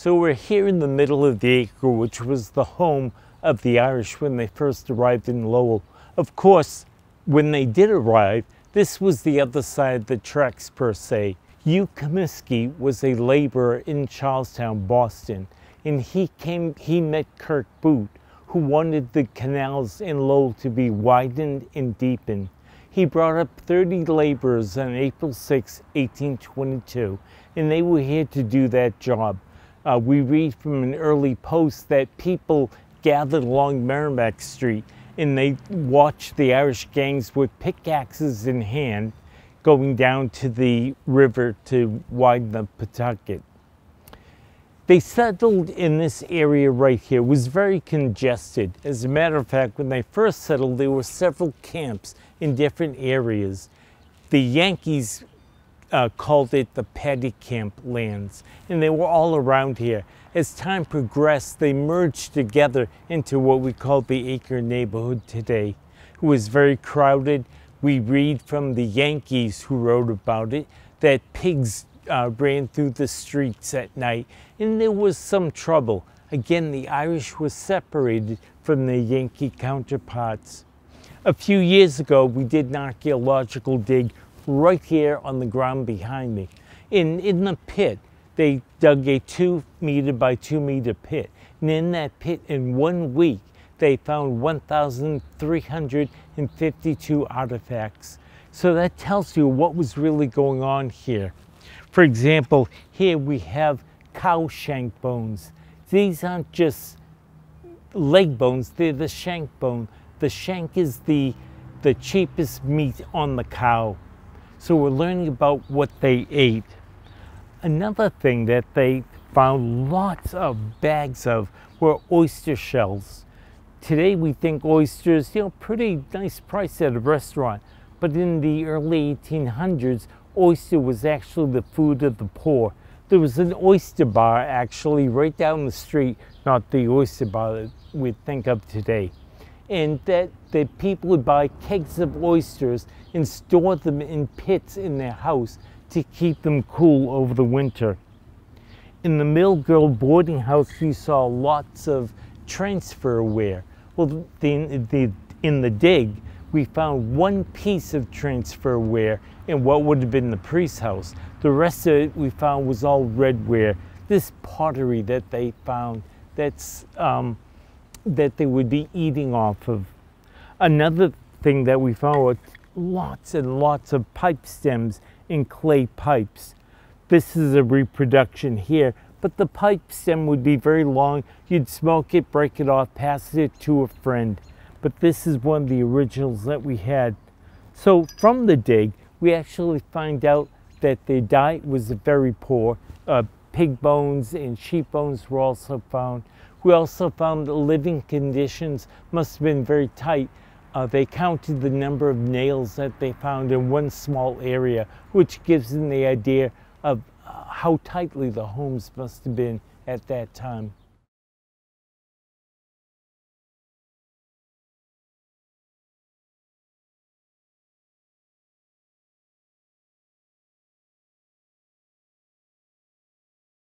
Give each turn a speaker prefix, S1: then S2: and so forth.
S1: So we're here in the middle of the acre, which was the home of the Irish when they first arrived in Lowell. Of course, when they did arrive, this was the other side of the tracks per se. Hugh Comiskey was a laborer in Charlestown, Boston, and he met Kirk Boot, who wanted the canals in Lowell to be widened and deepened. He brought up 30 laborers on April 6, 1822, and they were here to do that job. We read from an early post that people gathered along Merrimack Street and they watched the Irish gangs with pickaxes in hand going down to the river to widen the Pawtucket. They settled in this area right here. It was very congested. As a matter of fact, when they first settled, there were several camps in different areas. The Yankees called it the Paddy Camp lands, and they were all around here. As time progressed, they merged together into what we call the Acre neighborhood today. It was very crowded. We read from the Yankees who wrote about it that pigs ran through the streets at night, and there was some trouble. Again, the Irish were separated from their Yankee counterparts. A few years ago, we did an archaeological dig right here on the ground behind me. In the pit, they dug a 2-meter by 2-meter pit. And in that pit, in 1 week, they found 1,352 artifacts. So that tells you what was really going on here. For example, here we have cow shank bones. These aren't just leg bones, they're the shank bone. The shank is the cheapest meat on the cow. So we're learning about what they ate. Another thing that they found lots of bags of were oyster shells. Today we think oysters, pretty nice price at a restaurant. But in the early 1800s, oyster was actually the food of the poor. There was an oyster bar actually right down the street, not the oyster bar that we think of today. And that people would buy kegs of oysters and store them in pits in their house to keep them cool over the winter. In the Mill Girl boarding house, you saw lots of transferware. Well, in the dig, we found one piece of transferware in what would have been the priest's house. The rest of it we found was all redware. This pottery that they found, that they would be eating off of. Another thing that we found was lots and lots of pipe stems in clay pipes. This is a reproduction here, but the pipe stem would be very long. You'd smoke it, break it off, pass it to a friend. But this is one of the originals that we had. So from the dig, we actually find out that their diet was very poor. Pig bones and sheep bones were also found. We also found the living conditions must have been very tight. They counted the number of nails that they found in one small area, which gives them the idea of how tightly the homes must have been at that time.